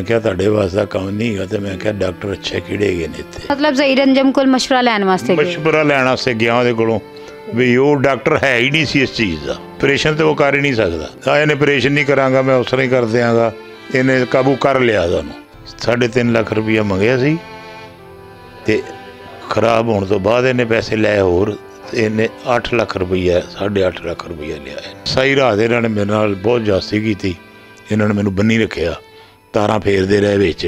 मैं क्या तुहाडे वास दा काम नहीं है, तो मैं क्या डॉक्टर अच्छे किहड़े गए ने इत्थे। मतलब ज़हीर अंजम कोल मशवरा लैण वास्ते मशवरा लैण वास्ते गया ਉਹਦੇ ਕੋਲੋਂ भी वो डॉक्टर है ही नहीं सी इस चीज़ का। ऑपरेशन तो वो कर ही नहीं सकता। इन्हें ऑपरेशन नहीं करांगा मैं उस तरह ही कर देंगा, इन्हें काबू कर लिया। सानू 3.5 लाख रुपया मंगया सी ते खराब होने तो बाद इन्हें पैसे लै होर इन्हें 8 लाख रुपया 8.5 लाख रुपया लिया। सारी रात इन्होंने मेरे नाल बहुत जास्ती की, इन्होंने मैनू बन्नी रखिया, तारा फेरते रहे विच।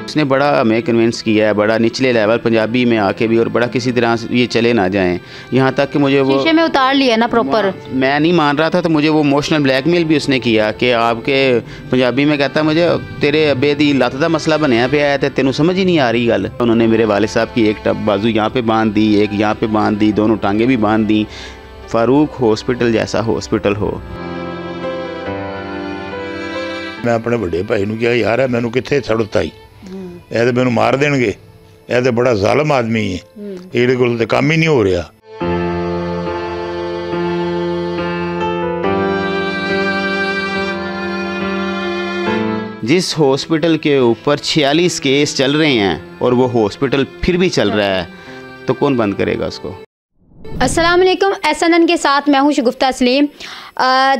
उसने बड़ा हमें कन्विंस किया है, बड़ा निचले लेवल पंजाबी में आके भी, और बड़ा किसी तरह से ये चले ना जाएं, यहाँ तक कि मुझे वो शीशे में उतार लिया ना प्रॉपर। मैं नहीं मान रहा था तो मुझे वो इमोशनल ब्लैकमेल भी उसने किया कि आपके पंजाबी में कहता मुझे तेरे अब्बे दी लत्त दा मसला बनया पे आया, तेनों समझ ही नहीं आ रही गल। उन्होंने मेरे वालिद साहब की एक बाजू यहाँ पे बांध दी, एक यहाँ पे बांध दी, दोनों टांगे भी बांध दी। फारूक हॉस्पिटल जैसा हॉस्पिटल हो। मैं अपने बड़े भाई नूं कहा यार मैनू कित्थे छड़ता ही, यह तो मैनू मार देंगे, यह तो बड़ा जालम आदमी है, ये कोल तो काम ही नहीं हो रहा। जिस हॉस्पिटल के ऊपर 46 केस चल रहे हैं और वो हॉस्पिटल फिर भी चल रहा है, तो कौन बंद करेगा उसको। अस्सलाम वालेकुम, SNN के साथ मैं हूँ शगुफ्ता सलीम।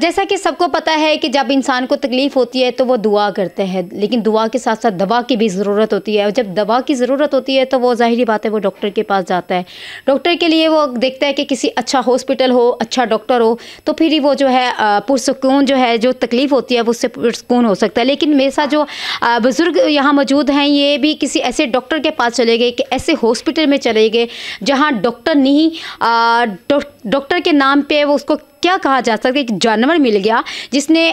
जैसा कि सबको पता है कि जब इंसान को तकलीफ़ होती है तो वो दुआ करते हैं, लेकिन दुआ के साथ साथ दवा की भी ज़रूरत होती है। और जब दवा की ज़रूरत होती है तो वो ज़ाहिरी बात है वो डॉक्टर के पास जाता है। डॉक्टर के लिए वो देखता है कि किसी अच्छा हॉस्पिटल हो, अच्छा डॉक्टर हो, तो फिर ही वो जो है पुरसुकून जो है, जो तकलीफ़ होती है वो उससे पुरसुकून हो सकता है। लेकिन मेरे साथ जो बुज़ुर्ग यहाँ मौजूद हैं, ये भी किसी ऐसे डॉक्टर के पास चले गए, कि ऐसे हॉस्पिटल में चले गए जहाँ डॉक्टर नहीं, डॉक्टर के नाम पे वो उसको क्या कहा जा सकता है, एक जानवर मिल गया जिसने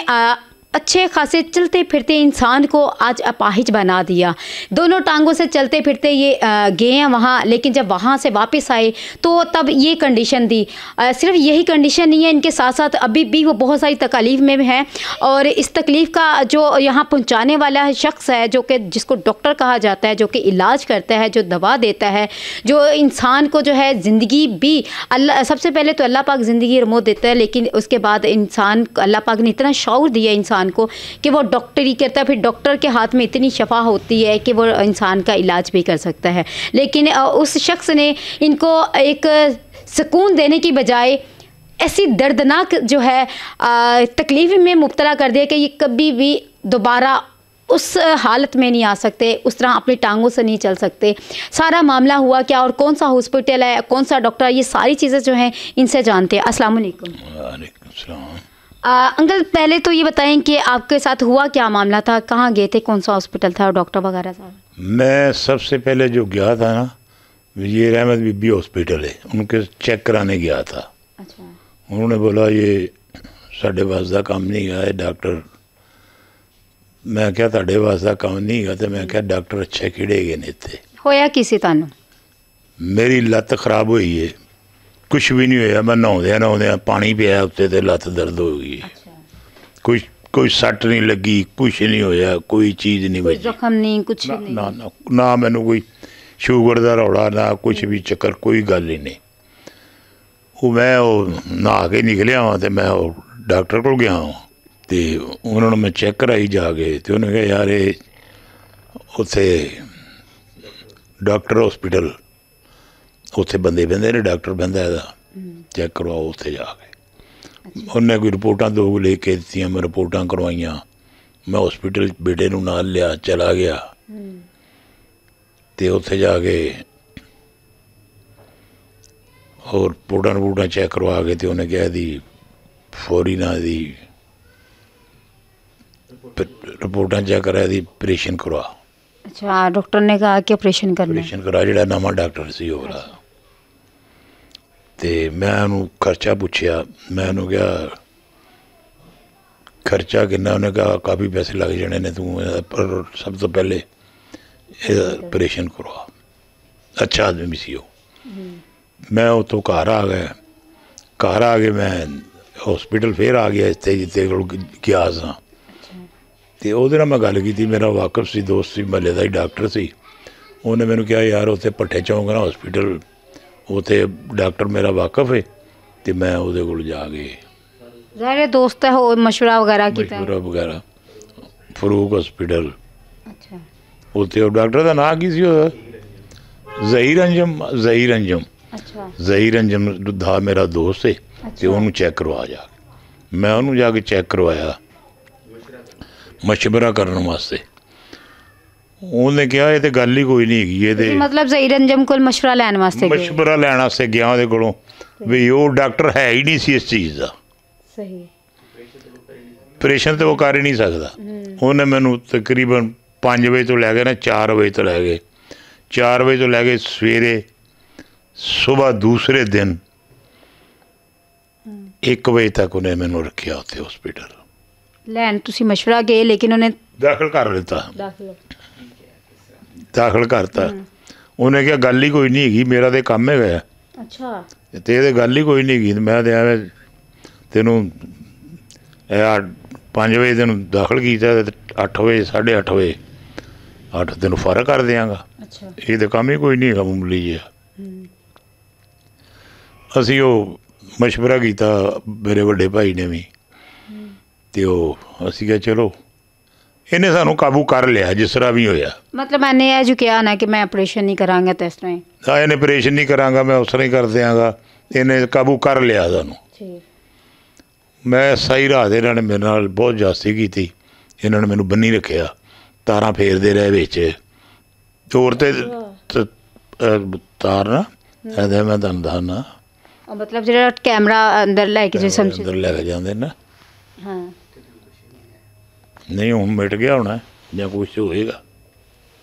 अच्छे खासे चलते फिरते इंसान को आज अपाहिज बना दिया। दोनों टांगों से चलते फिरते ये गए हैं वहाँ, लेकिन जब वहाँ से वापस आए तो तब ये कंडीशन दी। सिर्फ यही कंडीशन नहीं है, इनके साथ साथ अभी भी वो बहुत सारी तकलीफ़ में है। और इस तकलीफ़ का जो यहाँ पहुँचाने वाला शख्स है, जो कि जिसको डॉक्टर कहा जाता है, जो कि इलाज करता है, जो दवा देता है, जो इंसान को जो है ज़िंदगी भी अल्लाह, सबसे पहले तो अल्लाह पाक ज़िंदगी रिमोट देता है, लेकिन उसके बाद इंसान अल्लाह पाक ने इतना शऊर दिया इंसान को कि वो डॉक्टरी करता है। फिर डॉक्टर के हाथ में इतनी शफा होती है कि वो इंसान का इलाज भी कर सकता है। लेकिन उस शख्स ने इनको एक सुकून देने की बजाय ऐसी दर्दनाक जो है तकलीफ़ में मुब्तला कर दिया कि ये कभी भी दोबारा उस हालत में नहीं आ सकते, उस तरह अपनी टांगों से नहीं चल सकते। सारा मामला हुआ क्या और कौन सा हॉस्पिटल है, कौन सा डॉक्टर, ये सारी चीज़ें जो हैं इनसे जानते हैं। अस्सलाम वालेकुम। वालेकुम सलाम। अंकल पहले तो ये बताएं कि आपके साथ हुआ क्या मामला था, कहाँ गए थे, कौन सा हॉस्पिटल था और डॉक्टर वगैरह था। मैं सबसे पहले जो गया था ना, ये रहमत बीबी हॉस्पिटल है, उनके चेक कराने गया था। अच्छा। उन्होंने बोला ये साढ़े वास का काम नहीं है डॉक्टर। मैं क्या तुहाडे वास का काम नहीं है, तो मैं क्या डॉक्टर अच्छे किहड़े गए ने इत्थे। होया किसी तानू? मेरी लत्त खराब हुई है, कुछ भी नहीं होया। मैं नहाउंदे पानी पिया उत्ते ते लत्त दर्द हो गई। अच्छा। कोई सट नहीं लगी, कुछ नहीं होया, कोई चीज़ नहीं बची, जख्म नहीं, कुछ ना, नहीं। ना ना ना मैनू कोई शुगर का रौला, ना कुछ भी चक्कर, कोई गल ही नहीं। वो मैं नहा के निकलिया वहाँ, तो मैं डॉक्टर को गया वहाँ, तो उन्होंने मैं चेक कराई जाके, तो उन्होंने कहा यार ये उत्थे डॉक्टर हॉस्पिटल उत्थे बंदे बहते ने, डॉक्टर बहता है, चेक करवाओ उत्थे जाके। उन्हें कोई रिपोर्टां दो लेके दी, मैं रिपोर्टां करवाइया, मैं हॉस्पिटल बेटे नूं नाल लिया, चला गया, तो उत्थे जाके और रिपोर्टां चेक करवा के, तो उन्हें कहा दी फौरी ना दी रिपोर्टां चेक करा दी ऑपरेशन करवा। अच्छा, डॉक्टर ने कहा कि ऑपरेशन करना, ऑपरेशन करा, जो नवा डॉक्टर सी हो रहा। तो मैं उन्होंने खर्चा पूछया, मैं उन्होंने कहा खर्चा कितना, उन्हें कहा काफ़ी पैसे लग जाने ने, तू पर सब तो पहले ऑपरेशन करवा। अच्छा आदमी भी सी हो। मैं उतों घर आ गया, घर आ के मैं हॉस्पिटल फिर आ गया इतने जिते गया सा। तो वो मैं गल की, मेरा वाकफ सी दोस्त सी, महल्ले का ही डॉक्टर सी। उन्हें मैंने कहा यार उत्थे भट्ठे चौंक ना हॉस्पिटल, उत्थे डॉक्टर मेरा वाकफ है, ਤੇ ਮੈਂ ਉਹਦੇ ਕੋਲ ਜਾ ਕੇ ਜ਼ਾਹਿਰ ਦੋਸਤ ਹੈ ਉਹ ਮਸ਼ਵਰਾ ਵਗੈਰਾ ਕੀਤਾ ਮਸ਼ਵਰਾ ਵਗੈਰਾ ਫਰੂਕ ਹਸਪੀਟਲ ਅੱਛਾ ਉੱਥੇ ਉਹ ਡਾਕਟਰ ਦਾ ਨਾਂ ਕੀ ਸੀ ਉਹਦਾ ਜ਼ਹੀਰ ਅੰਜਮ ਅੱਛਾ ਜ਼ਹੀਰ ਅੰਜਮ ਦਾ ਮੇਰਾ ਦੋਸਤ ਹੈ ਤੇ ਉਹਨੂੰ ਚੈੱਕ ਕਰਵਾ ਜਾ ਕੇ ਮੈਂ ਉਹਨੂੰ ਜਾ ਕੇ ਚੈੱਕ ਕਰਵਾਇਆ ਮਸ਼ਵਰਾ ਕਰਨ ਵਾਸਤੇ ਉਹਨੇ ਕਿਹਾ ਇਹ ਤੇ ਗੱਲ ਹੀ ਕੋਈ ਨਹੀਂ ਹੈਗੀ ਇਹਦੇ ਮਤਲਬ ਜ਼ਹੀਰ ਅੰਜਮ ਕੋਲ ਮਸ਼ਵਰਾ ਲੈਣ ਵਾਸਤੇ ਮਸ਼ਵਰਾ ਲੈਣ ਵਾਸਤੇ ਗਿਆ ਉਹਦੇ ਕੋਲੋਂ ਵੀ ਉਹ ਡਾਕਟਰ ਹੈ ਹੀ ਨਹੀਂ ਸੀ ਇਸ ਚੀਜ਼ ਦਾ ਸਹੀ ਆਪਰੇਸ਼ਨ ਤੇ ਉਹ ਕਰ ਹੀ ਨਹੀਂ ਸਕਦਾ ਉਹਨੇ ਮੈਨੂੰ ਤਕਰੀਬਨ 5 ਵਜੇ ਤੋਂ ਲੈ ਕੇ ਨਾ 4 ਵਜੇ ਤੋਂ ਲੈ ਕੇ 4 ਵਜੇ ਤੋਂ ਲੈ ਕੇ ਸਵੇਰੇ ਸਵੇਰ ਦੂਸਰੇ ਦਿਨ 1 ਵਜੇ ਤੱਕ ਉਹਨੇ ਮੈਨੂੰ ਰੱਖਿਆ ਉੱਥੇ ਹਸਪੀਟਲ ਲੈਣ ਤੁਸੀਂ ਮਸ਼ਵਰਾ ਗਏ ਲੇਕਿਨ ਉਹਨੇ ਦਾਖਲ ਕਰ ਦਿੱਤਾ ਦਾਖਲ ਕਰਤਾ ਉਹਨੇ ਕਿਹਾ ਗੱਲ ਹੀ ਕੋਈ ਨਹੀਂ ਹੈਗੀ ਮੇਰਾ ਤੇ ਕੰਮ ਹੈਗਾ ਅੱਛਾ ਤੇ ਇਹਦੇ ਗੱਲ ਹੀ ਕੋਈ ਨਹੀਂ ਹੈਗੀ ਮੈਂ ਤੇ ਐਵੇਂ ਤੈਨੂੰ 5 ਵਜੇ ਤੈਨੂੰ ਦਾਖਲ ਕੀਤਾ ਤੇ 8 ਵਜੇ 8:30 ਵਜੇ 8 ਤੈਨੂੰ ਫਰਕ ਕਰ ਦਿਆਂਗਾ ਅੱਛਾ ਇਹ ਤਾਂ ਕੰਮ ਹੀ ਕੋਈ ਨਹੀਂ ਹੈਗਾ ਮਾਮੂਲੀ ਜਿਹਾ ਅਸੀਂ ਉਹ ਮਸ਼ਵਰਾ ਕੀਤਾ ਮੇਰੇ ਵੱਡੇ ਭਾਈ ਨੇ ਵੀ ਤੇ ਉਹ ਅਸੀਂ ਕਿਹਾ ਚਲੋ ਇਹਨੇ ਸਾਨੂੰ ਕਾਬੂ ਕਰ ਲਿਆ ਜਿਸ ਤਰ੍ਹਾਂ ਵੀ ਹੋਇਆ ਮਤਲਬ ਮੈਨੇ ਇਹ ਜੋ ਕਿਹਾ ਨਾ ਕਿ ਮੈਂ ਆਪਰੇਸ਼ਨ ਨਹੀਂ ਕਰਾਂਗਾ ਤਾਂ ਇਸ ਤਰ੍ਹਾਂ ਹੀ ਇਹਨੇ ਆਪਰੇਸ਼ਨ ਨਹੀਂ ਕਰਾਂਗਾ ਮੈਂ ਉਸ ਤਰ੍ਹਾਂ ਹੀ ਕਰ ਦਿਆਂਗਾ ਇਹਨੇ ਕਾਬੂ ਕਰ ਲਿਆ ਸਾਨੂੰ ਮੈਂ ਸਹੀ ਰਾਤ ਇਹਨਾਂ ਨੇ ਮੇਰੇ ਨਾਲ ਬਹੁਤ ਜ਼ਿਆਦਤੀ ਕੀਤੀ ਇਹਨਾਂ ਨੇ ਮੈਨੂੰ ਬੰਨੀ ਰੱਖਿਆ ਤਾਰਾਂ ਫੇਰਦੇ ਰਹੇ ਵਿੱਚ ਚੋਰ ਤੇ ਤਾਰ ਨਾ ਇਹਦੇ ਮੈਂ ਤੁਹਾਨੂੰ ਦੱਸਣਾ ਮਤਲਬ ਜਿਹੜਾ ਕੈਮਰਾ ਅੰਦਰ ਲੈ ਕੇ ਜੇ ਸਮਝ ਅੰਦਰ ਲੈ ਕੇ ਜਾਂਦੇ ਨਾ ਹਾਂ ਨਹੀਂ ਹੁਣ ਮਿਟ ਗਿਆ ਹੋਣਾ ਜਾਂ ਕੁਛ ਹੋਏਗਾ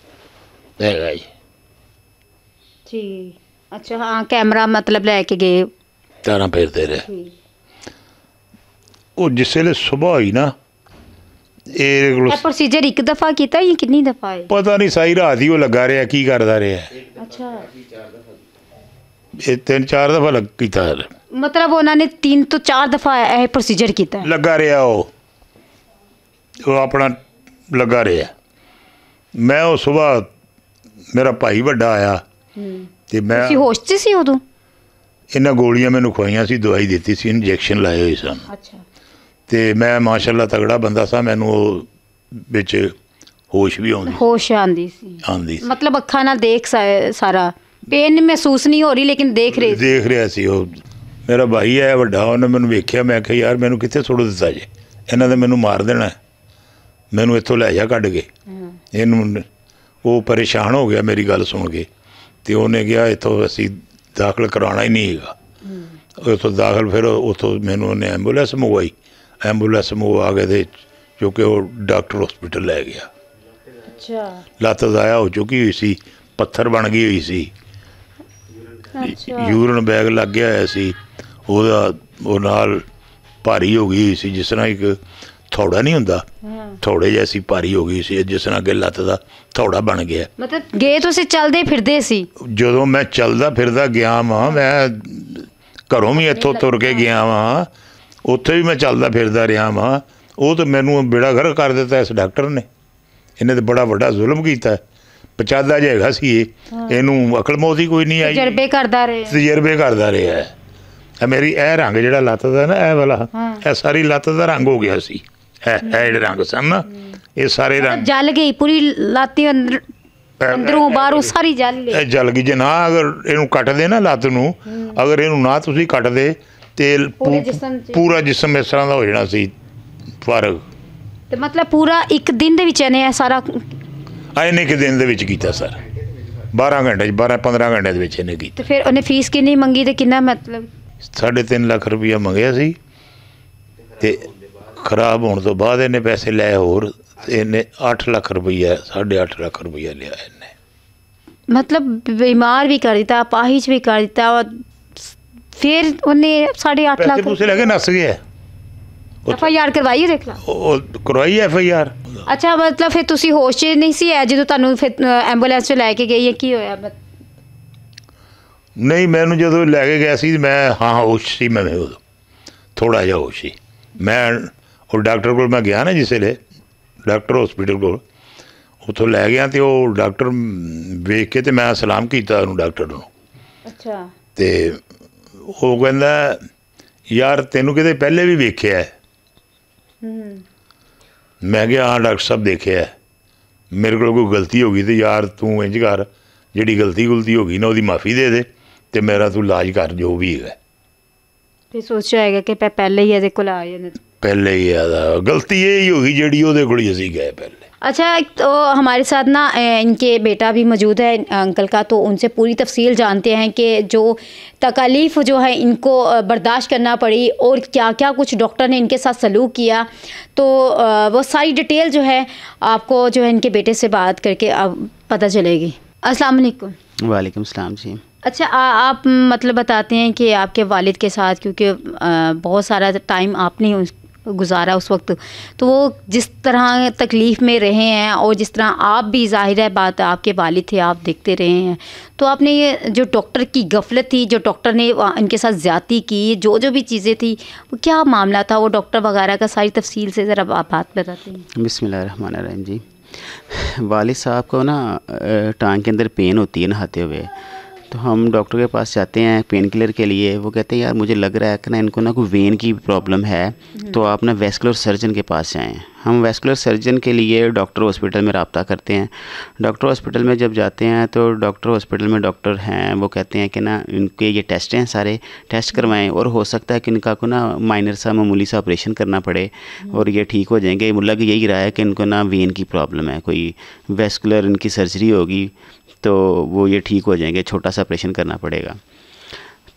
ਹੈਗਾ ਜੀ ਠੀਕ ਅੱਛਾ ਹਾਂ ਕੈਮਰਾ ਮਤਲਬ ਲੈ ਕੇ ਗਏ ਤਾਰਾਂ ਫੇਰਦੇ ਰਹੇ ਉਹ ਜਿਸ ਵੇਲੇ ਸੁਬਾਹ ਹੋਈ ਨਾ ਇਹ ਪ੍ਰੋਸੀਜਰ ਇੱਕ ਦਫਾ ਕੀਤਾ ਜਾਂ ਕਿੰਨੀ ਦਫਾ ਹੈ ਪਤਾ ਨਹੀਂ ਸਾਰੀ ਰਾਤ ਹੀ ਉਹ ਲੱਗਾ ਰਿਹਾ ਕੀ ਕਰਦਾ ਰਿਹਾ ਅੱਛਾ ਇਹ 3-4 ਦਫਾ ਕੀਤਾ ਮਤਲਬ ਉਹਨਾਂ ਨੇ 3 ਤੋਂ 4 ਦਫਾ ਇਹ ਪ੍ਰੋਸੀਜਰ ਕੀਤਾ ਲੱਗਾ ਰਿਹਾ ਉਹ ਆਪਣਾ ਲੱਗਾ ਰਿਹਾ ਮੈਂ ਉਹ ਸੁਬਾਹ ਮੇਰਾ ਭਾਈ ਵੱਡਾ ਆਇਆ ਤੇ ਮੈਂ ਤੁਸੀਂ ਹੋਸ਼ 'ਚ ਸੀ ਉਦੋਂ ਇਹਨਾਂ ਗੋਲੀਆਂ ਮੈਨੂੰ ਖਵਾਈਆਂ ਸੀ ਦਵਾਈ ਦਿੱਤੀ ਸੀ ਇੰਜੈਕਸ਼ਨ ਲਾਏ ਹੋਏ ਸਨ ਅੱਛਾ ਤੇ ਮੈਂ ਮਾਸ਼ਾਅੱਲਾ ਤਗੜਾ ਬੰਦਾ ਸਾਂ ਮੈਨੂੰ ਉਹ ਵਿੱਚ ਹੋਸ਼ ਵੀ ਆਉਂਦੀ ਸੀ ਮਤਲਬ ਅੱਖਾਂ ਨਾਲ ਦੇਖ ਸਾਰਾ ਪੇਨ ਮਹਿਸੂਸ ਨਹੀਂ ਹੋ ਰਹੀ ਲੇਕਿਨ ਦੇਖ ਰਿਹਾ ਸੀ ਉਹ ਮੇਰਾ ਭਾਈ ਹੈ ਵੱਡਾ ਉਹਨੇ ਮੈਨੂੰ ਵੇਖਿਆ ਮੈਂ ਕਿਹਾ ਯਾਰ ਮੈਨੂੰ ਕਿੱਥੇ ਸੁੱਟ ਦਿੱਤਾ ਜੇ ਇਹਨਾਂ ਨੇ ਮੈਨੂੰ ਮਾਰ ਦੇਣਾ ਮੈਨੂੰ ਇੱਥੋਂ ਲੈ ਜਾ ਕੱਢ ਕੇ ਇਹਨੂੰ ਉਹ ਪਰੇਸ਼ਾਨ ਹੋ ਗਿਆ ਮੇਰੀ ਗੱਲ ਸੁਣ ਕੇ ਤੇ ਉਹਨੇ ਕਿਹਾ ਇੱਥੋਂ ਅਸੀਂ ਦਾਖਲ ਕਰਾਉਣਾ ਹੀ ਨਹੀਂ ਹੈਗਾ ਉੱਥੋਂ ਦਾਖਲ ਫਿਰ ਉੱਥੋਂ ਮੈਨੂੰ ਉਹਨੇ ਐਂਬੂਲੈਂਸ ਮੰਗਵਾ ਕੇ ਤੇ ਕਿਉਂਕਿ ਉਹ ਡਾਕਟਰ ਹਸਪੀਟਲ ਲੈ ਗਿਆ ਅੱਛਾ ਲੱਤ ਜ਼ਾਇਆ ਹੋ ਚੁੱਕੀ ਹੋਈ ਸੀ ਪੱਥਰ ਬਣ ਗਈ ਹੋਈ ਸੀ ਯੂਰਨ ਬੈਗ ਲੱਗ ਗਿਆ ਹੋਇਆ ਸੀ ਉਹਦਾ ਉਹ ਨਾਲ ਭਾਰੀ ਹੋ ਗਈ ਸੀ ਜਿਸ ਤਰ੍ਹਾਂ ਇੱਕ ਥੋੜਾ ਨਹੀਂ ਹੁੰਦਾ ਥੋੜੇ ਜੈਸੀ ਭਾਰੀ ਹੋ ਗਈ ਸੀ ਜਿਸ ਤਰ੍ਹਾਂ ਕਿ ਲੱਤ ਦਾ ਥੋੜਾ ਬਣ ਗਿਆ ਮਤਲਬ ਗਏ ਤੁਸੀਂ ਚੱਲਦੇ ਫਿਰਦੇ ਸੀ ਜਦੋਂ ਮੈਂ ਚੱਲਦਾ ਫਿਰਦਾ ਗਿਆ ਵਾਂ ਮੈਂ ਘਰੋਂ ਵੀ ਇੱਥੋਂ ਤੁਰ ਕੇ ਗਿਆ ਵਾਂ ਉੱਥੇ ਵੀ ਮੈਂ ਚੱਲਦਾ ਫਿਰਦਾ ਰਿਹਾ ਵਾਂ ਉਹ ਤਾਂ ਮੈਨੂੰ ਬੇੜਾ ਗਰਕ ਕਰ ਦਿੱਤਾ ਇਸ ਡਾਕਟਰ ਨੇ ਇਹਨੇ ਤਾਂ ਬੜਾ ਵੱਡਾ ਜ਼ੁਲਮ ਕੀਤਾ ਪਚਾਦਾ ਜਿਹਾ ਹੈਗਾ ਸੀ ਇਹਨੂੰ ਅਕਲ ਮੌਤ ਹੀ ਕੋਈ ਨਹੀਂ ਆਈ ਤਜਰਬੇ ਕਰਦਾ ਰਿਹਾ ਇਹ ਮੇਰੀ ਇਹ ਰੰਗ ਜਿਹੜਾ ਲੱਤ ਦਾ ਨਾ ਇਹ ਵਾਲਾ ਇਹ ਸਾਰੀ ਲੱਤ ਦਾ ਰੰਗ ਹੋ ਗਿਆ ਸੀ ਇਹ ਜਿਹੜੇ ਰੰਗ ਸਨ ਨਾ ਇਹ ਸਾਰੇ ਰੰਗ ਜਲ ਗਈ ਪੂਰੀ ਲਾਤੀ ਅੰਦਰੋਂ ਬਾਹਰੋਂ ਸਾਰੀ ਇਹ ਜਲ ਗਈ ਜੇ ਨਾ ਅਗਰ ਇਹਨੂੰ ਕੱਟਦੇ ਨਾ ਲੱਤ ਨੂੰ ਅਗਰ ਇਹਨੂੰ ਨਾ ਤੁਸੀਂ ਕੱਟਦੇ ਤੇ ਪੂਰਾ ਜਿਸਮ ਇਸ ਤਰ੍ਹਾਂ ਦਾ ਹੋ ਜਾਣਾ ਸੀ ਫਰਕ ਤੇ ਮਤਲਬ ਪੂਰਾ ਇੱਕ ਦਿਨ ਦੇ ਵਿੱਚ ਇਹਨੇ ਸਾਰਾ ਇਹਨੇ ਇੱਕ ਦਿਨ ਦੇ ਵਿੱਚ ਕੀਤਾ ਸਰ 12 ਘੰਟੇ 15 ਘੰਟੇ ਦੇ ਵਿੱਚ ਇਹਨੇ ਕੀਤਾ ਤੇ ਫਿਰ ਉਹਨੇ ਫੀਸ ਕਿੰਨੀ ਮੰਗੀ ਤੇ ਕਿੰਨਾ ਮਤਲਬ 3.5 ਲੱਖ ਰੁਪਇਆ ਮੰਗਿਆ ਸੀ ਤੇ ਖਰਾਬ ਹੋਣ ਤੋਂ ਬਾਅਦ ਇਹਨੇ ਪੈਸੇ ਲਏ ਹੋਰ ਇਹਨੇ 8 ਲੱਖ ਰੁਪਈਆ 8.5 ਲੱਖ ਰੁਪਈਆ ਲਿਆ ਇਹਨੇ ਮਤਲਬ ਬਿਮਾਰ ਵੀ ਕਰ ਦਿੱਤਾ ਅਪਾਹਿਜ ਵੀ ਕਰ ਦਿੱਤਾ ਫਿਰ ਉਹਨੇ 8.5 ਲੱਖ ਪੈਸੇ ਲੈ ਕੇ ਨੱਸ ਗਿਆ FIR ਕਰਵਾਈ ਦੇਖ ਲਾ ਉਹ ਕਰਵਾਈ FIR ਅੱਛਾ ਮਤਲਬ ਫਿਰ ਤੁਸੀਂ ਹੋਸ਼ 'ਚ ਨਹੀਂ ਸੀ ਹੈ ਜਦੋਂ ਤੁਹਾਨੂੰ ਫਿਰ ਐਂਬੂਲੈਂਸ 'ਚ ਲੈ ਕੇ ਗਈ ਕੀ ਹੋਇਆ ਨਹੀਂ ਮੈਨੂੰ ਜਦੋਂ ਲੈ ਕੇ ਗਿਆ ਸੀ ਮੈਂ ਹੋਸ਼ ਸੀ ਮੈਂ ਉਦੋਂ ਥੋੜ੍ਹਾ ਜਿਹਾ ਹੋਸ਼ ਸੀ ਮੈਂ ਉਹ ਡਾਕਟਰ ਕੋਲ ਮੈਂ ਗਿਆ ਨਾ ਜਿਸ ਵੇਲੇ ਡਾਕਟਰ ਹਸਪੀਟਲ ਕੋਲ ਉੱਥੋਂ ਲੈ ਗਿਆ ਤੇ ਉਹ ਡਾਕਟਰ ਵੇਖ ਕੇ ਤੇ ਮੈਂ ਸਲਾਮ ਕੀਤਾ ਉਹਨੂੰ ਡਾਕਟਰ ਨੂੰ ਅੱਛਾ ਤੇ ਉਹ ਕਹਿੰਦਾ यार तेनू किते पहले भी वेख्या है। मैं क्या हाँ डॉक्टर साहब देखिया है, मेरे को कोई गलती हो गई तो यार तू इंज कर, जी गलती गुलती हो गई ना वो माफ़ी दे दे तो मेरा तू इलाज कर जो भी है। फिर सोचा है कि पहले ही ਇਹਦੇ ਕੋਲ ਆਏ ਨੇ। पहले ही ज़्यादा गलती यही होगी जी ਉਹਦੇ ਕੋਲ ਹੀ ਅਸੀਂ गए पहले। अच्छा, तो हमारे साथ ना इनके बेटा भी मौजूद है अंकल का, तो उनसे पूरी तफसील जानते हैं कि जो तकलीफ़ जो है इनको बर्दाश्त करना पड़ी और क्या क्या कुछ डॉक्टर ने इनके साथ सलूक किया, तो वो सारी डिटेल जो है आपको जो है इनके बेटे से बात करके अब पता चलेगी। अस्सलाम वालेकुम। वालेकुम सलाम जी। अच्छा, आप मतलब बताते हैं कि आपके वालिद के साथ, क्योंकि बहुत सारा टाइम आपने गुजारा उस वक्त, तो वो जिस तरह तकलीफ़ में रहे हैं और जिस तरह आप भी, ज़ाहिर है बात, आपके वालिद थे, आप देखते रहे हैं, तो आपने ये जो डॉक्टर की गफलत थी, जो डॉक्टर ने इनके साथ ज़्यादती की, जो जो भी चीज़ें थी, वो क्या मामला था, वो डॉक्टर वगैरह का सारी तफसील से ज़रा आप बात बताते हैं। बिस्मिल्लाहिर्रहमानिर्रहीम जी। वालिद साहब को ना टांग के अंदर पेन होती है नहाते हुए, तो हम डॉक्टर के पास जाते हैं पेन किलर के लिए। वो कहते हैं यार मुझे लग रहा है कि ना इनको ना कोई वेन की प्रॉब्लम है, तो आप ना वेस्कुलर सर्जन के पास जाएं। हम वेस्कुलर सर्जन के लिए डॉक्टर हॉस्पिटल में रब्ता करते हैं। डॉक्टर हॉस्पिटल में जब जाते हैं तो डॉक्टर हॉस्पिटल में डॉक्टर हैं, वो कहते हैं कि ना इनके ये टेस्ट हैं, सारे टेस्ट करवाएं और हो सकता है कि इनका को ना माइनर सा मामूली सा ऑपरेशन करना पड़े और ये ठीक हो जाएंगे। लग यही रहा है कि इनको ना वेन की प्रॉब्लम है, कोई वेस्कुलर इनकी सर्जरी होगी तो वो ये ठीक हो जाएंगे, छोटा सा ऑपरेशन करना पड़ेगा।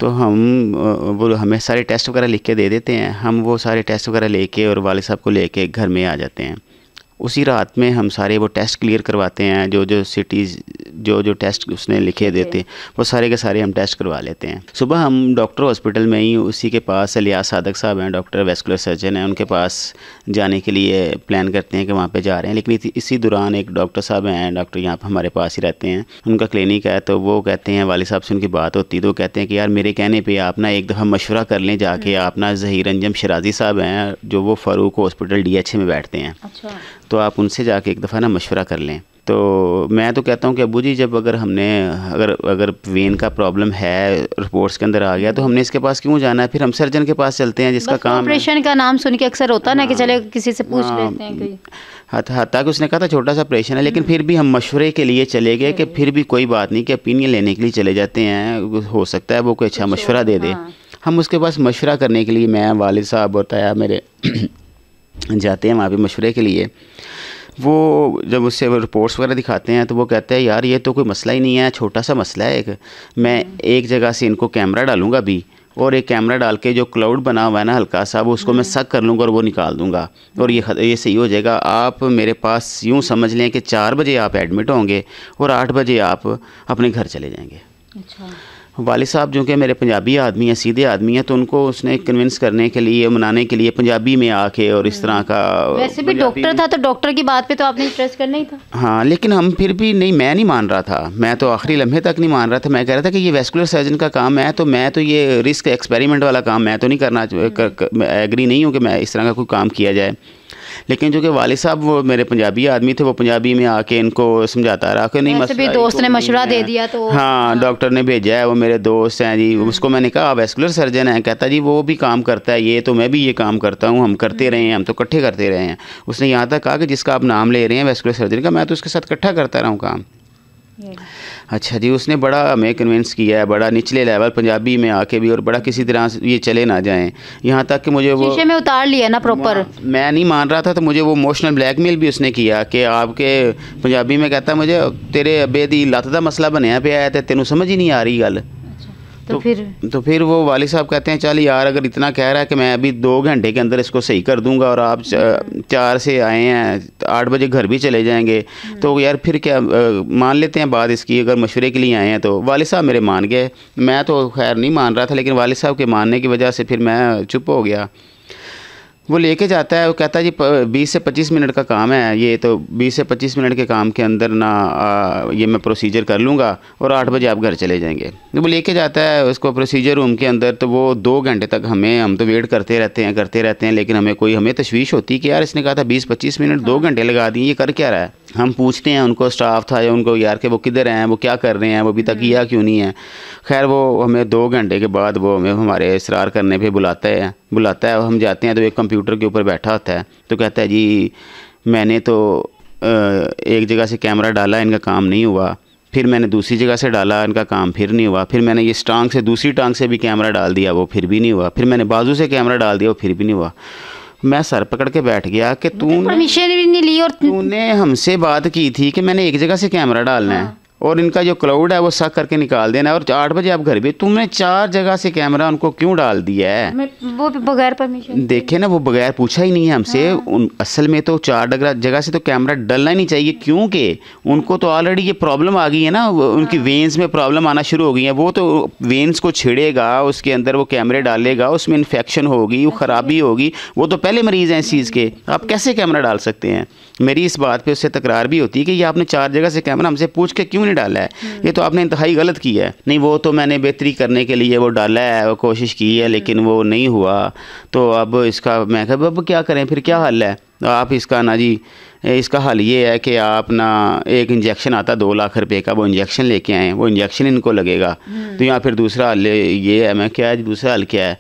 तो वो हमें सारे टेस्ट वगैरह लिख के दे देते हैं। हम वो सारे टेस्ट वगैरह लेके और वालिद साहब को लेके घर में आ जाते हैं। उसी रात में हम सारे वो टेस्ट क्लियर करवाते हैं, जो जो सिटीज़ जो टेस्ट उसने लिखे देते हैं वो सारे के सारे हम टेस्ट करवा लेते हैं। सुबह हम डॉक्टर हॉस्पिटल में ही उसी के पास लियास सादक साहब हैं, डॉक्टर वेस्कुलर सर्जन हैं, उनके पास जाने के लिए प्लान करते हैं कि वहाँ पे जा रहे हैं। लेकिन इसी दौरान एक डॉक्टर साहब हैं, डॉक्टर यहाँ पर हमारे पास ही रहते हैं, उनका क्लिनिक है, तो वो कहते हैं, वालिद साहब से उनकी बात होती है तो वो कहते हैं कि यार मेरे कहने पर आप ना एक दफ़ा मशवरा कर लें जाके। आप ना ज़हीर अंजम शराजी साहब हैं जो वो फ़ारूक हॉस्पिटल DH में बैठते हैं, तो आप उनसे जाके एक दफ़ा ना मशवरा कर लें। तो मैं तो कहता हूँ कि अबू जी जब अगर वेन का प्रॉब्लम है रिपोर्ट्स के अंदर आ गया तो हमने इसके पास क्यों जाना है, फिर हम सर्जन के पास चलते हैं जिसका काम ऑपरेशन का नाम सुन के अक्सर होता है ना कि चले किसी से पूछ लेते हैं कोई। हत्ता कि उसने कहा था छोटा सा ऑपरेशन है, लेकिन फिर भी हम मशवरे के लिए चले गए कि फिर भी कोई बात नहीं, कि ओपिनियन लेने के लिए चले जाते हैं, हो सकता है वो कोई अच्छा मशवरा दे दे। हम उसके पास मशवरा करने के लिए मैं, वालिद साहब और ताया मेरे जाते हैं वहाँ पे मशवरे के लिए। वो जब उससे वो रिपोर्ट्स वगैरह दिखाते हैं तो वो कहते हैं यार ये तो कोई मसला ही नहीं है, छोटा सा मसला है एक, मैं एक जगह से इनको कैमरा डालूंगा अभी और एक कैमरा डाल के जो क्लाउड बना हुआ है ना हल्का सा, वो उसको मैं सक कर लूँगा और वो निकाल दूँगा और ये सही हो जाएगा। आप मेरे पास यूँ समझ लें कि 4 बजे आप एडमिट होंगे और 8 बजे आप अपने घर चले जाएंगे। अच्छा। वालिद साहब जो कि मेरे पंजाबी आदमी हैं, सीधे आदमी हैं, तो उनको उसने कन्विंस करने के लिए, मनाने के लिए पंजाबी में आके और इस तरह का, वैसे भी डॉक्टर था तो डॉक्टर की बात पे तो आपने ट्रस्ट करना ही था। हाँ, लेकिन हम फिर भी नहीं, मैं नहीं मान रहा था, मैं तो आखिरी लम्हे तक नहीं मान रहा था। मैं कह रहा था कि ये वेस्कुलर सर्जन का काम है, तो मैं तो ये रिस्क एक्सपेरिमेंट वाला काम मैं तो नहीं करना, एग्री नहीं हूँ कि मैं इस तरह का कोई काम किया जाए। लेकिन जो कि वालिद साहब वो मेरे पंजाबी आदमी थे, वो पंजाबी में आके इनको समझाता रहा कि नहीं मसला, भी दोस्त ने मशवरा दे दिया तो हाँ डॉक्टर ने भेजा है, वो मेरे दोस्त हैं जी। उसको मैंने कहा वेस्कुलर सर्जन है, कहता जी वो भी काम करता है, ये तो मैं भी ये काम करता हूँ, हम करते रहे हैं, हम तो इकट्ठे करते रहे हैं। उसने यहाँ तक कहा कि जिसका आप नाम ले रहे हैं वेस्कुलर सर्जन का, मैं तो उसके साथ इकट्ठा करता रहा हूँ काम। अच्छा जी, उसने बड़ा हमें कन्विंस किया है, बड़ा निचले लेवल पंजाबी में आके भी, और बड़ा किसी तरह ये चले ना जाएं, यहाँ तक कि मुझे वो शीशे में उतार लिया ना प्रॉपर। मैं नहीं मान रहा था तो मुझे वो इमोशनल ब्लैकमेल भी उसने किया कि आपके पंजाबी में कहता मुझे तेरे अब्बे दी लत्त दा मसला बनया पे है, तेनू समझ ही नहीं आ रही गल। तो फिर वो वालिद साहब कहते हैं चल यार अगर इतना कह रहा है कि मैं अभी 2 घंटे के अंदर इसको सही कर दूंगा और आप 4 से आए हैं 8 बजे घर भी चले जाएंगे, तो यार फिर क्या मान लेते हैं बात इसकी, अगर मशवरे के लिए आए हैं। तो वालिद साहब मेरे मान गए, मैं तो खैर नहीं मान रहा था, लेकिन वालिद साहब के मानने की वजह से फिर मैं चुप हो गया। वो लेके जाता है, वो कहता है जी 20 से 25 मिनट का काम है ये, तो 20 से 25 मिनट के काम के अंदर ना ये मैं प्रोसीजर कर लूँगा और 8 बजे आप घर चले जाएंगे। तो वो लेके जाता है उसको प्रोसीजर रूम के अंदर, तो वो 2 घंटे तक हम तो वेट करते रहते हैं, लेकिन हमें तशवीश होती है कि यार इसने कहा था 20-25 मिनट, 2 घंटे लगा दिए, ये कर क्या रहा है। हम पूछते हैं उनको, स्टाफ था या उनको, यार कि वो किधर हैं, वो क्या कर रहे हैं, वो अभी तक किया क्यों नहीं है। खैर वो हमें 2 घंटे के बाद वो हमें हमारे इसरार करने पे बुलाता है। हम जाते हैं तो एक कंप्यूटर के ऊपर बैठा होता है, तो कहता है जी मैंने तो एक जगह से कैमरा डाला, इनका काम नहीं हुआ, फिर मैंने दूसरी जगह से डाला, इनका काम फिर नहीं हुआ, फिर मैंने इस टांग से दूसरी टांग से भी कैमरा डाल दिया, वो फिर भी नहीं हुआ, फिर मैंने बाजू से कैमरा डाल दिया, वो फिर भी नहीं हुआ। मैं सर पकड़ के बैठ गया कि परमिशन भी नहीं ली और तूने हमसे बात की थी कि मैंने एक जगह से कैमरा डालना है और इनका जो क्लाउड है वो सक करके निकाल देना है, और 8 बजे आप घर भी, तुमने 4 जगह से कैमरा उनको क्यों डाल दिया है। वो बगैर परमिशन देखे ना, वो बगैर पूछा ही नहीं है हमसे। असल में तो 4 जगह से तो कैमरा डलना ही नहीं चाहिए, क्योंकि उनको तो ऑलरेडी ये प्रॉब्लम आ गई है ना, उनकी वेन्स में प्रॉब्लम आना शुरू हो गई है। वो तो वेन्स को छेड़ेगा, उसके अंदर वो कैमरे डालेगा, उसमें इन्फेक्शन होगी, वो ख़राबी होगी, वो तो पहले मरीज़ हैं इस चीज़ के, आप कैसे कैमरा डाल सकते हैं। मेरी इस बात पे उससे तकरार भी होती है कि ये आपने 4 जगह से कैमरा हमसे पूछ के क्यों नहीं डाला है, ये तो आपने इंतहाई गलत किया है। नहीं, वो तो मैंने बेहतरी करने के लिए वो डाला है, वो कोशिश की है, लेकिन वो नहीं हुआ, तो अब इसका मैं कहा अब क्या करें, फिर क्या हल है। आप इसका ना जी, इसका हल ये है कि आप ना एक इंजेक्शन आता 2 लाख रुपए का, वो इंजेक्शन लेके आएँ, वो इंजेक्शन इनको लगेगा। तो या फिर दूसरा हल ये है, मैं क्या है दूसरा हल क्या है,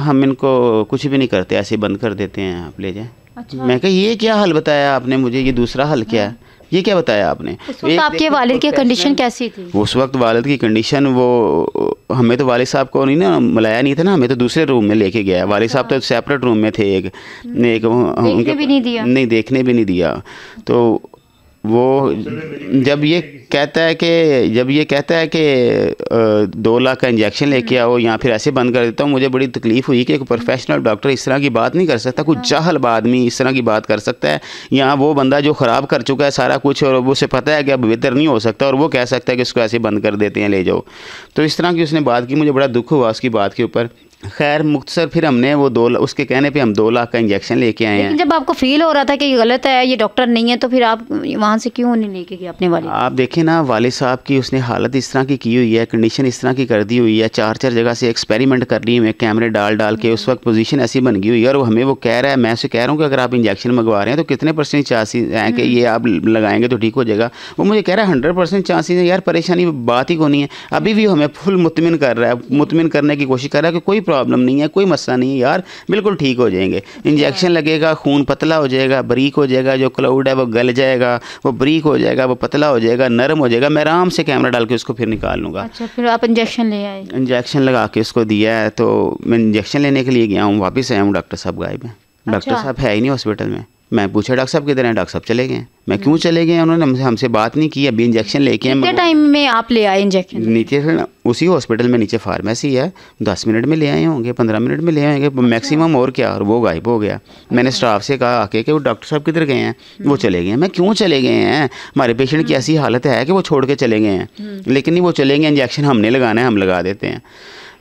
हम इनको कुछ भी नहीं करते, ऐसे बंद कर देते हैं, आप ले जाएँ। अच्छा। मैं कहा ये क्या हल बताया आपने मुझे, ये दूसरा हल क्या है, ये क्या बताया आपने। उस वक्त आपके वालिद की कंडीशन कैसी थी? उस वक्त वालिद की कंडीशन, वो हमें तो वालिद साहब को नहीं ना मिलाया नहीं था ना, हमें तो दूसरे रूम में लेके गया। वालिद साहब तो सेपरेट रूम में थे, एक देखने भी नहीं दिया, नहीं देखने भी नहीं दिया। तो वो जब ये कहता है कि 2 लाख का इंजेक्शन लेके आओ या फिर ऐसे बंद कर देता हूँ, मुझे बड़ी तकलीफ़ हुई कि एक प्रोफेशनल डॉक्टर इस तरह की बात नहीं कर सकता, कुछ जाहल आदमी इस तरह की बात कर सकता है। यहाँ वो बंदा जो ख़राब कर चुका है सारा कुछ, और वो उसे पता है कि अब बेहतर नहीं हो सकता, और वो कह सकता है कि इसको ऐसे बंद कर देते हैं, ले जाओ। तो इस तरह की उसने बात की, मुझे बड़ा दुख हुआ उसकी बात के ऊपर। खैर मुख्तसर फिर हमने वो उसके कहने पे हम 2 लाख का इंजेक्शन लेके आए हैं। जब आपको फील हो रहा था कि ये गलत है, ये डॉक्टर नहीं है, तो फिर आप वहाँ से क्यों नहीं लेके गए अपने वालिद? आप देखें ना, वालिद साहब की उसने हालत इस तरह की हुई है, कंडीशन इस तरह की कर दी हुई है, 4 जगह से एक्सपेरिमेंट कर ली है, कैमरे डाल के उस वक्त पोजीशन ऐसी बन गई हुई है। और हमें वो कह रहा है, मैं उसे कह रहा हूँ कि अगर आप इंजेक्शन मंगवा रहे हैं तो कितने % चांसेस हैं कि ये आप लगाएंगे तो ठीक हो जाएगा। वो मुझे कह रहा है 100% चांसेस है। यार परेशानी बात ही को नहीं है, अभी भी हमें फुल मुतमिन कर रहा है, मुतमिन करने की कोशिश कर रहा है कि कोई प्रॉब्लम नहीं है, कोई मसला नहीं है यार, बिल्कुल ठीक हो जाएंगे। इंजेक्शन लगेगा, खून पतला हो जाएगा, बारीक हो जाएगा, जो क्लाउड है वो गल जाएगा, वो बारीक हो जाएगा, वो पतला हो जाएगा, नरम हो जाएगा, मैं आराम से कैमरा डाल के उसको फिर निकाल लूँगा। अच्छा, फिर आप इंजेक्शन ले आए? इंजेक्शन लगा के उसको दिया है, तो मैं इंजेक्शन लेने के लिए गया हूँ, वापस आया हूँ, डॉक्टर साहब गायब हैं। डॉक्टर साहब है ही नहीं हॉस्पिटल में। मैं पूछा डॉक्टर साहब किधर हैं, डॉक्टर साहब चले गए। मैं क्यों चले गए, उन्होंने हमसे बात नहीं की। अभी इंजेक्शन लेके कितने टाइम में आप ले आए इंजेक्शन? नीचे उसी हॉस्पिटल में नीचे फार्मेसी है, 10 मिनट में ले आए होंगे, 15 मिनट में ले आए होंगे मैक्सिमम, और क्या। और वो गायब हो गया। मैंने स्टाफ से कहा आके कि वो डॉक्टर साहब किधर गए हैं, वो चले गए हैं। मैं क्यों चले गए हैं, हमारे पेशेंट की ऐसी हालत है कि वो छोड़ के चले गए हैं। लेकिन नहीं, वो चलेंगे, इंजेक्शन हमने लगाना है, हम लगा देते हैं।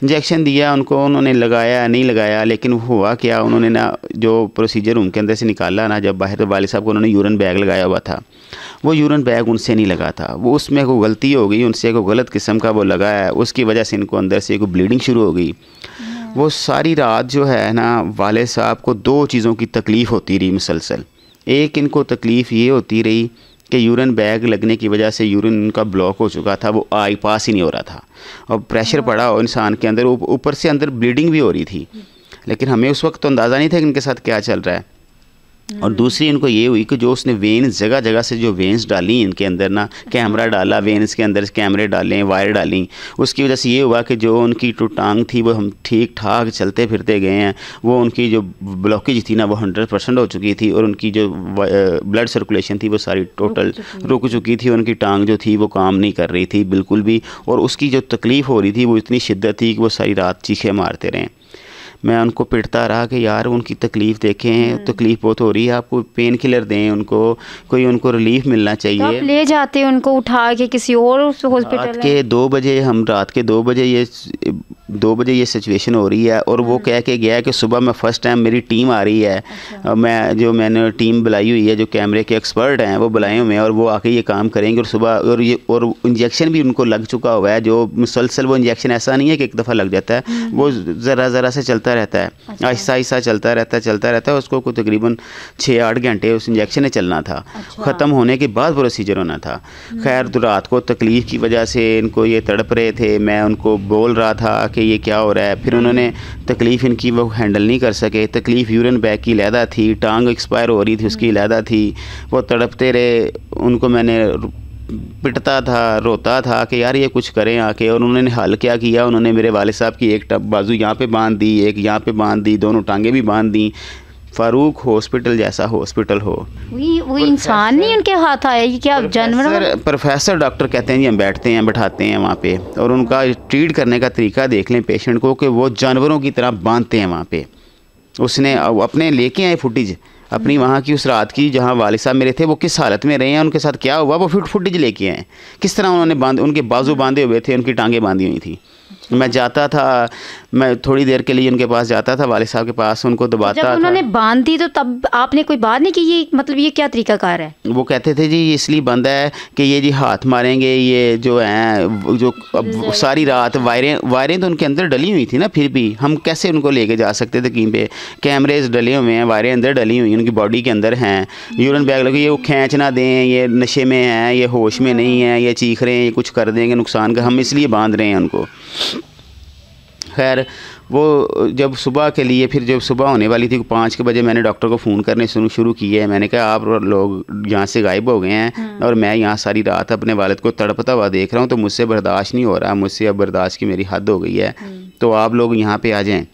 इंजेक्शन दिया उनको, उन्होंने लगाया नहीं लगाया, लेकिन हुआ क्या, उन्होंने ना जो प्रोसीजर रूम के अंदर से निकाला ना जब बाहर, तो वालिद साहब को उन्होंने यूरिन बैग लगाया हुआ था, वो यूरिन बैग उनसे नहीं लगा था, वो उसमें कोई गलती हो गई, उनसे कोई गलत किस्म का वो लगाया, उसकी वजह से इनको अंदर से कोई ब्लीडिंग शुरू हो गई। वो सारी रात जो है ना, वालिद साहब को 2 चीज़ों की तकलीफ़ होती रही मुसलसल। एक इनको तकलीफ़ ये होती रही कि यूरिन बैग लगने की वजह से यूरिन उनका ब्लॉक हो चुका था, वो आई पास ही नहीं हो रहा था, और प्रेशर पड़ा हो इंसान के अंदर, ऊपर से अंदर ब्लीडिंग भी हो रही थी। लेकिन हमें उस वक्त तो अंदाज़ा नहीं था कि इनके साथ क्या चल रहा है। और दूसरी इनको ये हुई कि जो उसने वेन्स जगह जगह से जो वेन्स डाली इनके अंदर ना, कैमरा डाला, वेन्स के अंदर कैमरे डालें, वायर डाली, उसकी वजह से ये हुआ कि जो उनकी जो टांग थी वो हम ठीक ठाक चलते फिरते गए हैं, वो उनकी जो ब्लॉकेज थी ना वो 100% हो चुकी थी, और उनकी जो ब्लड सर्कुलेशन थी वो सारी टोटल रुक चुकी थी। उनकी टांग जो थी वो काम नहीं कर रही थी बिल्कुल भी, और उसकी जो तकलीफ़ हो रही थी वो इतनी शिद्दत थी कि वो सारी रात चीखे मारते रहे। मैं उनको पिटता रहा कि यार उनकी तकलीफ़ देखें, तकलीफ़ बहुत हो रही है, आपको पेन किलर दें, उनको कोई उनको रिलीफ मिलना चाहिए। तो आप ले जाते उनको उठा के किसी और हॉस्पिटल? रात के 2 बजे, हम रात के 2 बजे ये 2 बजे ये सिचुएशन हो रही है और वो कह के गया कि सुबह मैं फ़र्स्ट टाइम मेरी टीम आ रही है। मैंने टीम बुलाई हुई है, जो कैमरे के एक्सपर्ट हैं वो बुलाए हुए हैं और वो आके ये काम करेंगे। और सुबह और इंजेक्शन भी उनको लग चुका हुआ है, जो मुसलसल वो इंजेक्शन ऐसा नहीं है कि एक दफ़ा लग जाता है, वो ज़रा से चलता रहता है, आहिस्ता आहिस्ता चलता रहता है। उसको तकरीबन 6-8 घंटे उस इंजेक्शन ने चलना था। ख़त्म होने के बाद प्रोसीजर होना था। खैर तो रात को तकलीफ़ की वजह से इनको ये तड़प रहे थे, मैं उनको बोल रहा था कि ये क्या हो रहा है। फिर उन्होंने तकलीफ़ इनकी वो हैंडल नहीं कर सके। तकलीफ़ यूरिन बैग की लहदा थी, टांग एक्सपायर हो रही थी उसकी लहदा थी, वो तड़पते रहे। उनको मैंने पिटता था, रोता था कि यार ये कुछ करें आके। और उन्होंने हल क्या किया, उन्होंने मेरे वाले साहब की एक बाजू यहाँ पे बांध दी, एक यहाँ पे बांध दी, दोनों टांगें भी बांध दी। फ़ारूक हॉस्पिटल जैसा हॉस्पिटल हो, वो इंसान नहीं उनके हाथ आया, ये क्या जानवर? प्रोफेसर डॉक्टर कहते हैं जी हम बैठाते हैं वहाँ पे, और उनका ट्रीट करने का तरीका देख लें पेशेंट को कि वो जानवरों की तरह बांधते हैं वहाँ पे। उसने अपने लेके आए फुटेज अपनी वहाँ की उस रात की, जहाँ वालिद साहब मेरे थे, वो किस हालत में रहे हैं, उनके साथ क्या हुआ, वो फुटेज लेके आए। किस तरह उन्होंने उनके बाजू बांधे हुए थे, उनकी टांगें बांधी हुई थी। मैं जाता था, मैं थोड़ी देर के लिए उनके पास जाता था, वालिद साहब के पास, उनको दबाता था। जब उन्होंने बांध दी तो तब आपने कोई बात नहीं की, ये मतलब ये क्या तरीकाकार है? वो कहते थे जी इसलिए बंद है कि ये जी हाथ मारेंगे, ये जो हैं जो अब सारी रात वायरें तो उनके अंदर डली हुई थी ना, फिर भी हम कैसे उनको लेके जा सकते थे कहीं पे? कैमरेज डले हुए हैं, वायरें अंदर डली हुई, उनकी बॉडी के अंदर हैं, यूरिन बैग लगे, ये वो खींच ना दें, ये नशे में हैं, ये होश में नहीं है, ये चीख रहे हैं, ये कुछ कर देंगे नुकसान का, हम इसलिए बांध रहे हैं उनको। खैर वो जब सुबह के लिए, फिर जब सुबह होने वाली थी 5 बजे, मैंने डॉक्टर को फ़ोन करने शुरू किए। मैंने कहा आप लोग यहाँ से गायब हो गए हैं और मैं यहाँ सारी रात अपने वालिद को तड़पता हुआ देख रहा हूँ, तो मुझसे बर्दाश्त नहीं हो रहा, मुझसे अब बर्दाश्त की मेरी हद हो गई है, तो आप लोग यहाँ पे आ जाएं।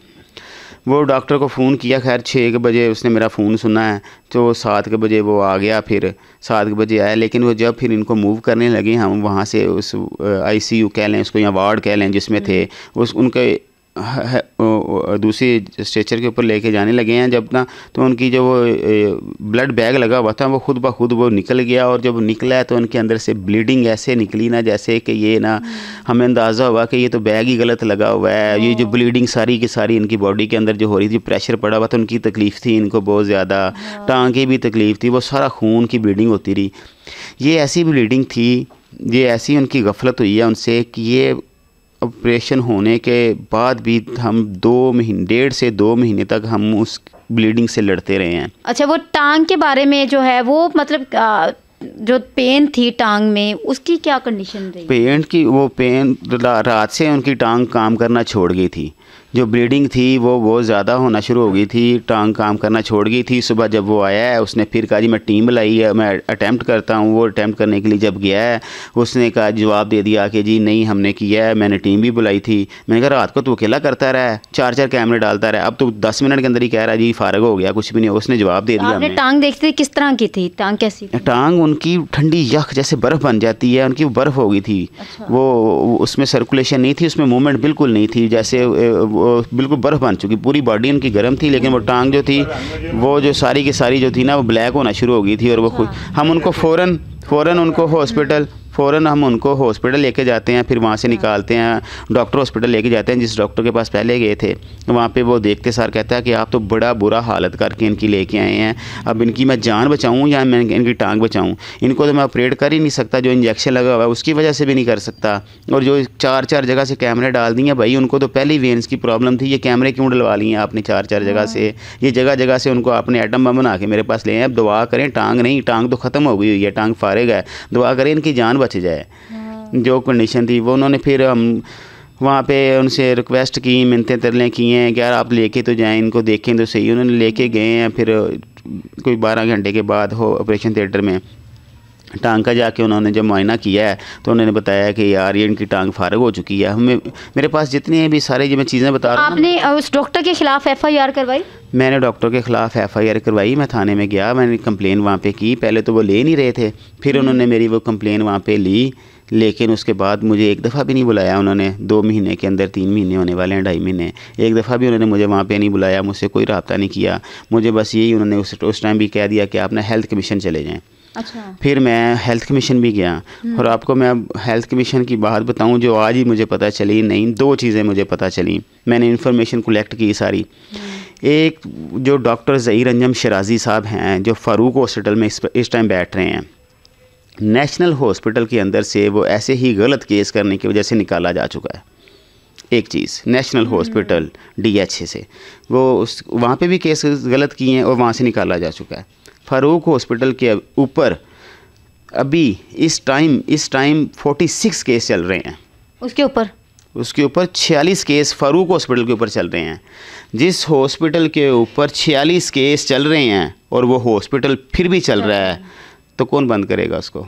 वो डॉक्टर को फ़ोन किया। खैर 6 बजे उसने मेरा फ़ोन सुना है, तो 7 बजे वो आ गया, फिर 7 बजे आया। लेकिन वो जब फिर इनको मूव करने लगे, हम वहाँ से उस ICU कह लें उसको या वार्ड कह लें जिसमें थे, उनके दूसरी स्ट्रेचर के ऊपर लेके जाने लगे हैं जब ना, तो उनकी जो वो ब्लड बैग लगा हुआ था वो खुद ब खुद वो निकल गया। और जब निकला है तो उनके अंदर से ब्लीडिंग ऐसे निकली ना, जैसे कि ये ना, हमें अंदाज़ा हुआ कि ये तो बैग ही गलत लगा हुआ है। ये जो ब्लीडिंग सारी की सारी इनकी बॉडी के अंदर जो हो रही थी, प्रेशर पड़ा हुआ था, उनकी तकलीफ़ थी इनको बहुत ज़्यादा, टांग की भी तकलीफ़ थी, वो सारा खून की ब्लीडिंग होती रही। ये ऐसी ब्लीडिंग थी, ये ऐसी उनकी गफलत हुई है उनसे कि ये ऑपरेशन होने के बाद भी हम 1.5 से 2 महीने तक हम उस ब्लीडिंग से लड़ते रहे हैं। अच्छा, वो टांग के बारे में जो है वो मतलब जो पेन थी टांग में, उसकी क्या कंडीशन रही? वो पेन रात से उनकी टांग काम करना छोड़ गई थी। जो ब्लीडिंग थी वो बहुत ज़्यादा होना शुरू हो गई थी, टांग काम करना छोड़ गई थी। सुबह जब वो आया है उसने फिर कहा जी मैं टीम बुलाई है, मैं अटैम्प्ट करता हूँ। वो अटैम्प्ट करने के लिए जब गया है उसने कहा, जवाब दे दिया कि जी नहीं हमने किया है, मैंने टीम भी बुलाई थी। मैंने कहा रात को तो अकेला करता रहा है, 4 कैमरे डालता रहा है, अब तो 10 मिनट के अंदर ही कह रहा है जी फारग हो गया, कुछ भी नहीं। उसने जवाब दे दिया। आपने टांग देखी थी, किस तरह की थी टांग? कैसी टांग? उनकी ठंडी यख जैसे बर्फ़ बन जाती है, उनकी बर्फ़ हो गई थी। अच्छा। वो उसमें सर्कुलेशन नहीं थी, उसमें मूवमेंट बिल्कुल नहीं थी, जैसे बिल्कुल बर्फ़ बन चुकी, पूरी बॉडी उनकी गर्म थी, लेकिन वो टांग जो थी वो जो सारी की सारी जो थी ना वो ब्लैक होना शुरू हो गई थी। और वो हम उनको फ़ौरन उनको हम उनको हॉस्पिटल लेके जाते हैं, फिर वहाँ से निकालते हैं, डॉक्टर हॉस्पिटल लेके जाते हैं जिस डॉक्टर के पास पहले गए थे। वहाँ पे वो देखते सार कहता है कि आप तो बड़ा बुरा हालत करके इनकी लेके आए हैं, अब इनकी मैं जान बचाऊँ या मैं इनकी टांग बचाऊँ? इनको तो मैं ऑपरेट कर ही नहीं सकता, जो इंजेक्शन लगा हुआ है उसकी वजह से भी नहीं कर सकता। और जो 4 जगह से कैमरे डाल दिए भाई, उनको तो पहले ही वेन्स की प्रॉब्लम थी, ये कैमरे क्यों डलवा लिए आपने 4 जगह से? ये जगह से उनको आपने एटम बम बना के मेरे पास ले आए। अब दुआ करें, टांग तो ख़त्म हो गई हुई है, टांग फारिग है, दुआ करें इनकी जान बच जाए। जो कंडीशन थी वो उन्होंने, फिर हम वहाँ पे उनसे रिक्वेस्ट की, मिन्नतें तरलें की हैं कि यार आप लेके तो जाएं, इनको देखें तो सही। उन्होंने लेके गए हैं। फिर कोई 12 घंटे के बाद हो ऑपरेशन थिएटर में टांग का जाके उन्होंने जब मुआयना किया है तो उन्होंने बताया कि यार ये इनकी टांग फारग हो चुकी है। हमें मेरे पास जितनी भी सारी जो मैं चीज़ें बता रहा हूँ। आपने उस डॉक्टर के ख़िलाफ़ FIR करवाई? मैंने डॉक्टर के ख़िलाफ़ FIR करवाई। मैं थाने में गया, मैंने कंप्लेन वहाँ पे की। पहले तो वो ले नहीं रहे थे, फिर उन्होंने मेरी वो कंप्लेन वहाँ पे ली, लेकिन उसके बाद मुझे एक दफ़ा भी नहीं बुलाया उन्होंने। 2 महीने के अंदर 3 महीने होने वाले हैं, 2.5 महीने, एक दफ़ा भी उन्होंने मुझे वहाँ पे नहीं बुलाया, मुझसे कोई रब्ता नहीं किया। मुझे बस यही उन्होंने उस टाइम भी कह दिया कि आप ना हेल्थ कमीशन चले जाएँ। अच्छा। फिर मैं हेल्थ कमीशन भी गया। और आपको मैं अब हेल्थ कमीशन की बात बताऊं जो आज ही मुझे पता चली, नहीं 2 चीज़ें मुझे पता चली। मैंने इन्फॉर्मेशन कलेक्ट की सारी। एक जो डॉक्टर ज़हीर अंजम शराजी साहब हैं जो फ़ारूक हॉस्पिटल में इस टाइम बैठ रहे हैं, नेशनल हॉस्पिटल के अंदर से वो ऐसे ही गलत केस करने की वजह से निकाला जा चुका है। एक चीज़ नेशनल हॉस्पिटल DHA से वो वहाँ पे भी केस गलत किए हैं और वहाँ से निकाला जा चुका है। फ़ारूक हॉस्पिटल के ऊपर अभी इस टाइम 46 केस चल रहे हैं। उसके ऊपर 46 केस फ़ारूक हॉस्पिटल के ऊपर चल रहे हैं। जिस हॉस्पिटल के ऊपर 46 केस चल रहे हैं और वो हॉस्पिटल फिर भी चल रहा है, तो कौन बंद करेगा उसको?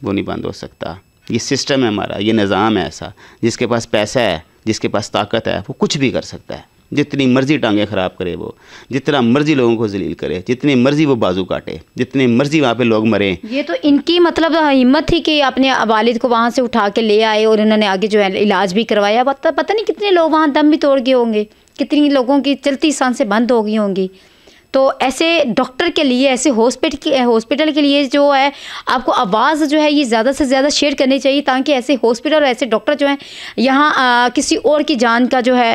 वो नहीं बंद हो सकता। ये सिस्टम है हमारा, ये निज़ाम है ऐसा। जिसके पास पैसा है, जिसके पास ताकत है, वो कुछ भी कर सकता है। जितनी मर्ज़ी टांगें ख़राब करे वो, जितना मर्ज़ी लोगों को जलील करे, जितनी मर्ज़ी वो बाजू काटे, जितने मर्ज़ी वहाँ पे लोग मरें। ये तो इनकी मतलब हिम्मत थी कि अपने वालिद को वहाँ से उठा के ले आए और उन्होंने आगे जो है इलाज भी करवाया। पता नहीं कितने लोग वहाँ दम भी तोड़ गए होंगे, कितनी लोगों की चलती सांसें बंद हो गई होंगी। तो ऐसे डॉक्टर के लिए, ऐसे हॉस्पिटल के लिए जो है आपको आवाज़ जो है ये ज़्यादा से ज़्यादा शेयर करनी चाहिए, ताकि ऐसे हॉस्पिटल और ऐसे डॉक्टर जो हैं यहाँ किसी और की जान का जो है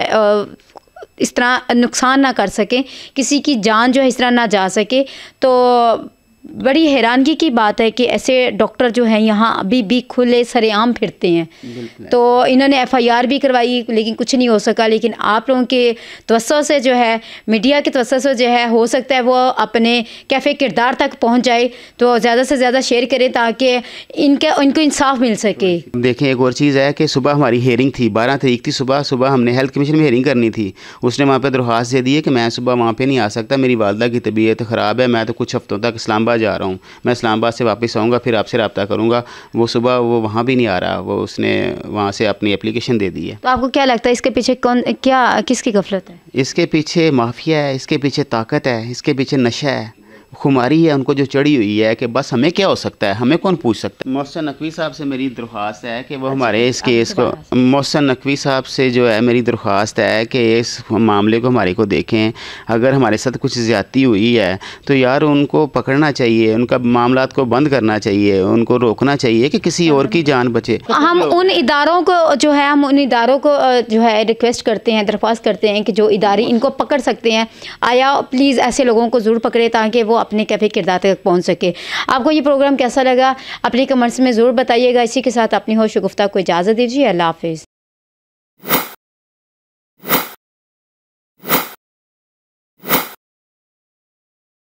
इस तरह नुकसान ना कर सकें, किसी की जान जो है इस तरह ना जा सके। तो बड़ी हैरानगी की बात है कि ऐसे डॉक्टर जो हैं यहाँ अभी भी खुले सरेआम फिरते हैं। तो इन्होंने FIR भी करवाई लेकिन कुछ नहीं हो सका। लेकिन आप लोगों के तवज्जो से जो है, मीडिया के तवज्जो से जो है, हो सकता है वो अपने कैफ़े किरदार तक पहुँच जाए। तो ज़्यादा से ज़्यादा शेयर करें ताकि इनको इंसाफ मिल सके। देखें एक और चीज़ है कि सुबह हमारी हेयरिंग थी, 12 तारीख थी। सुबह हमने हेल्थ कमीशन में हेयरिंग करनी थी। उसने वहाँ पर दरख्वास्त दे दी है कि मैं सुबह वहाँ पर नहीं आ सकता, मेरी वालदा की तबीयत ख़राब है, मैं तो कुछ हफ्तों तक इस्लामाबाद जा रहा हूँ, मैं इस्लामाबाद से वापस आऊँगा, फिर आपसे रब्ता करूँगा। वो सुबह वो वहाँ भी नहीं आ रहा, वो उसने वहाँ से अपनी एप्लीकेशन दे दी है। तो आपको क्या लगता है इसके पीछे किसकी गफलत है? इसके पीछे माफिया है, इसके पीछे ताकत है, इसके पीछे नशा है, खुमारी है उनको जो चढ़ी हुई है कि बस हमें क्या हो सकता है, हमें कौन पूछ सकता है। मोहसिन नकवी साहब से मेरी दरख्वास्त है कि वो हमारे इस केस को, मोहसिन नकवी साहब से जो है मेरी दरख्वास्त है कि इस मामले को हमारे को देखें। अगर हमारे साथ कुछ ज़्यादती हुई है तो यार उनको पकड़ना चाहिए, उनका मामलात को बंद करना चाहिए, उनको रोकना चाहिए कि किसी और की जान बचे। हम उन इदारों को जो है रिक्वेस्ट करते हैं, दरख्वास्त करते हैं कि जो इदारे इनको पकड़ सकते हैं, आया प्लीज़ ऐसे लोगों को ज़रूर पकड़े ताकि वो अपने कैफे किरदार तक पहुंच सके। आपको ये प्रोग्राम कैसा लगा अपने कमेंट्स में ज़रूर बताइएगा। इसी के साथ अपनी होश गुफ्ता को इजाज़त दीजिए। अल्लाह हाफिज़।